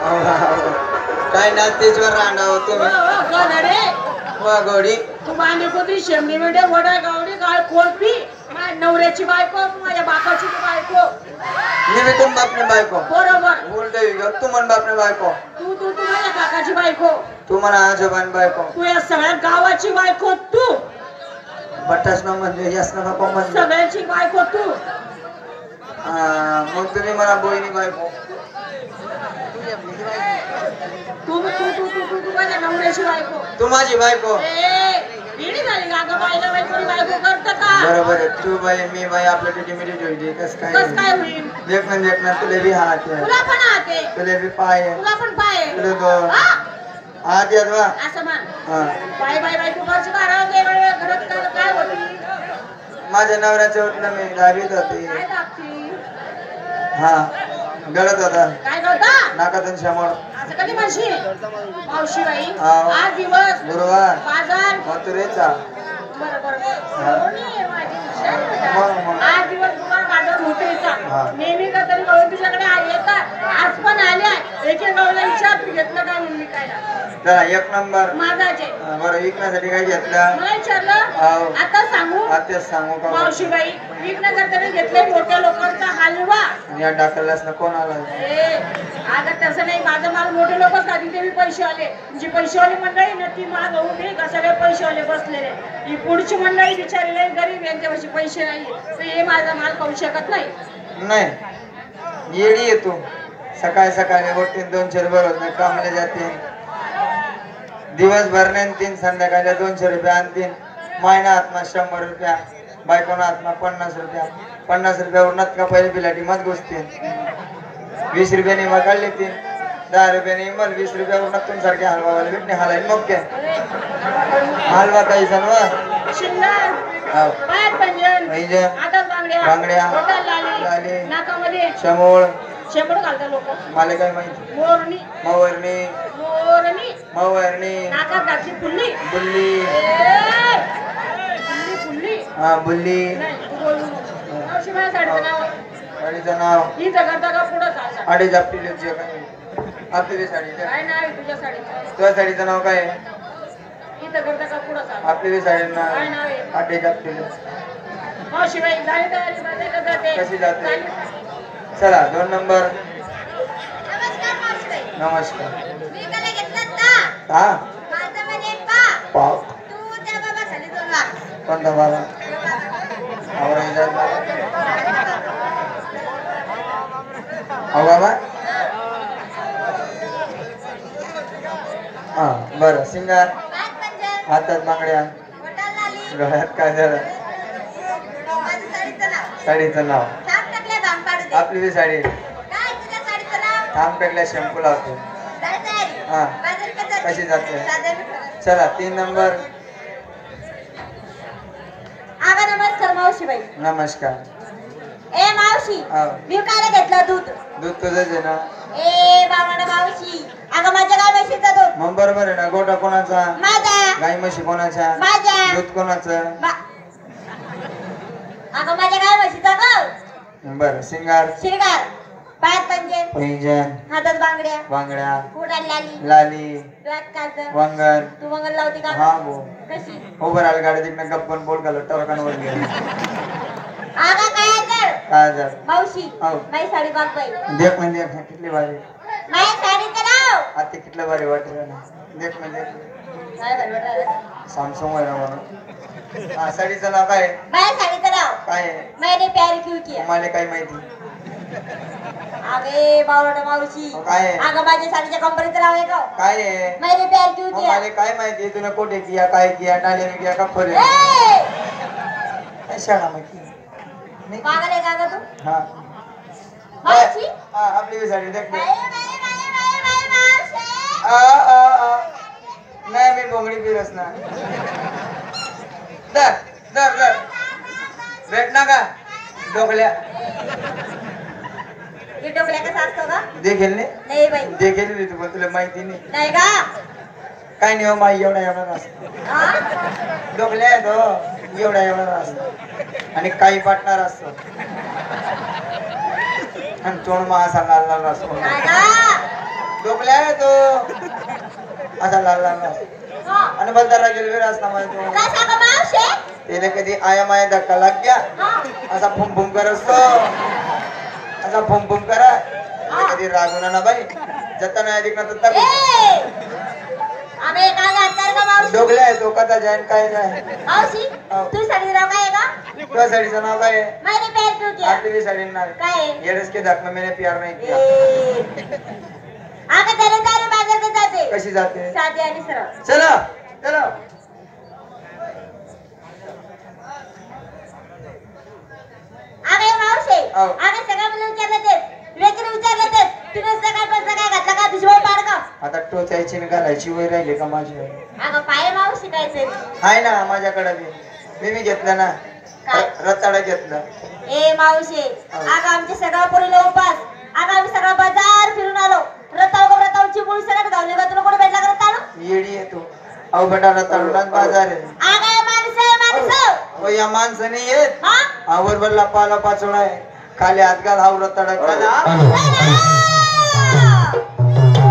काय ना तेजवर राहणार तुम्ही वा गोडी तू मांडी कोणती शेमणी मिठे वडा गावडी काय कोळपी माझ्या नवऱ्याची बायको माझ्या बापाची बायको निमिटून बापने बायको बरोबर उलट तू म्हण बापने बायको तू तू तू माझ्या काकाची बायको तू म्हणा आजोबान बायको तू या सगळ्या गावाची बायको तू बट्टास ना म्हणजे यस ना बापा म्हणजे सगळ्याची बायको तू मग तुम्ही म्हणा बोईनी बायको तू तू तू तू तू तू माझ्या नवऱ्याची बायको तू माझी बायको इडी झाली का गं बायला बायको बायको करत का बरोबर आहे तू बाई मी बाई आपलं टिटी मिटी होईल कस काय होईल देखना तुले भी हात आहे तुला पण हात आहे तुले भी पाय आहे तुला पण पाय आहे तुले दोन हात आहेत बा असं म्हण बाय बाय बाय तू करची बारा घरात काय होती माझ्या नवऱ्याच्या उठलं मी दाबीत होती काय दाबती हा गळत होता काय करता नाकातून शमळ असं कधी म्हणशी मावशी बाई हाव. आज दिवस गुरुवार बाजार मथुरेचा बरं बरं बरं माझी हुशार मग, मग. बेटा. आज दिवस गुरुवार बाजार हा. मोठेचा नेहमी का तरी गवळी तुझ्याकडे येतात आज पण आल्या एक गवळीला विचार तू घेतलं काय म्हणून मी काय चला एक नंबर माझाचे बरं विकण्यासाठी काय घेतलं मला विचारलं हाव. आता सांगू आत्याच सांगू का मावशीबाई विकण्याकरता घेतलंय मोठ्या लोकांचा हलवा आणि या डाकलास ना कोण आला अगं तसं नाही माझा माल मोठे लोकच खातील ते पैसे आले जी पैसेवाली मंडळी ना ती माल होऊ नये का सगळे पैसेवाले बसलेले ही पुढची मंडळी बिचारलेले गरीब यांच्यापाशी पैसे नाही तर हे माझा माल खाऊ शकत नाही नाही येडी येतो सकाळी सकाळी वरती 200 रुपये रोज नाही कामले जाते दिवसभर नाही 3 संध्याकाळी 200 रुपये आणतील महिना आत्मा 100 रुपया बायकोना आत्मा 50 रुपया 50 रुपया उरणार का पहिले पिलाटी मत गोष्टी 20 रुपयाने मग काढले 10 रुपयाने मग 20 रुपया उरणार तुमसारखे हलवावाले भेटणे हलाय मग काय हलवा काही सणवा बांगड्या नाकामध्ये शमोळ शेंबड घालतात लोक मला काय माहिती मोरणी मवरणी मोरणी मवरणी नाकात घातली फुल्ली बुल्ली फुल्ली हा बुल्ली नाही तू बोलू नको मावशी माझ्या साडीचं नाव साडीचं नाव ही जगा पुढं चालतात अडीच आपली काय आपली साडी काय नाव आहे तुझ्या साडीचं तुझ्या साडीचं नाव काय आहे ही जगा पुढं चालतात आपली साडी काय नाव आहे अडीच आपली मावशी बाई झाली तयारी माझ्या का जाते कशी जाते चला 2 नंबर नमस्कार मावशी बाई नमस्कार मी कला घेतलात का हा माझं म्हणजे पा पाव तू त्या बाबा खाली जाऊन लाग कोणता बाबा हो बाबा हा बरं सिंगार हातात बांगड्या गळ्यात काय झालं साडीचं नाव आपली बी साडी थांब टाकल्या शॅम्पू लावतो हा कशी जाते चला 3 नंबर नमस्कार मावशी बाई नमस्कार ए मावशी मी काय घेतलं दूध दूध तुझंच आहे ना ए बाबा मावशी अगं माझ्या गाय म्हशीचं दूध मग बरोबर आहे ना गोटा कोणाचा माझा गाई म्हशी कोणाच्या माझ्या दूध कोणाचं अगं माझ्या गाय म्हशीचं ग बरं सिंगार शिरगार पायात पंजन पैंजण हातात बांगड्या बांगड्या फुडात लाली लाली डोळ्यात काजळ वंगण तू मंगल लावती का हा भो कशी उभं राहिलं गाडी तिकडनं गप्पन बोल घालत टरकांवर गेलं आगा काय जर काय झालं मावशी हो. माझी साडी बाग बाई देख म्हणजे कितली भारी माझी साडीचं नाव आता कितलं भारी वाटलं ना देख म्हणजे काय भारी वाटायला सॅमसंग आहे ना म्हणून हा साडीचं नाव काय आहे? माझ्या साडीचं नाव काय आहे मैंने प्यार क्यों किया मला काय माहिती अगे बावळट मावशी काय आहे? अगं माझ्या साडीच्या कंपनीचं नाव आहे का काय आहे मैंने प्यार क्यों मग किया मला काय माहिती तुला कोठे किया काय किया नाल्याने किया का खोले ए! काय शाळा माहिती नाही पागल आहे का ग तू हा मावशी हा आपली बी साडी देख बाई, बाई, बाई, बाई, बाई, मावशी. नाही मी बोंगडी फिरस ना दर दर दर भेट ना का डोकल्या हे डोकल्या कसा असतो का देखील नाही बाई देखील मी तू तुला माहिती नाही नाही का काय नाही हो माई एवढा असतो हा? डोकल्या आहे तो एवढा असतो आणि काही पाटणार असतो आणि तोंड मा असा लाल लाल असतो नाही का? डोकल्या डोकल्या आहे तो असा लाल लाल हा. आणि बलदारा गेले असता माहिती तो काय सांगा मावशे? त्याने कधी आया माया धक्का लाग गया हा. असा फुम फुम कर असतो असा फुम फुम करा कधी रागवणार ना बाई जता नाही अधिक ना तत्ता आम्ही काय घालणार का मावशी? डोकल्या आहे तो कथा जाईन काय जाय मावशी हो. तू साडी नाव काय आहे का? तुझ्या साडीचं नाव काय आहे मैंने पैर क्यों किया? आपली साडी नाव काय आहे? येडस के धक में मैंने प्यार नहीं किया आगा त्याने तारे बाजार के जाते कशी जाते साधी आणि सरळ. चलो चलो आगे मावशे हो. आगे सगळ्या मुलं विचारलं तेच लेकरं विचारलं तेच तिने सकाळपासून काय घातला का दुसरं पाड का? आता टोचायची आणि घालायची वय राहिली का माझी अगं पाय मावशी काय तरी आहे ना माझ्याकडे मी घेतलं ना काय? रताळा घेतलं ए मावशे आगा आमच्या सगळ्या पोरीला उपास आगा आम्ही सगळा बाजार फिरून आलो रतावची मुळी सगळ्यात गावले का तुला कोणी भेटला का रताळू? येडी येतो अहो बेटा रताळूलाच बाजार आहे आगा माणसं हो या माणसाने येत हा आवर बरला पाला पाचोळा आहे खाली हात घाल हा रताळा चला.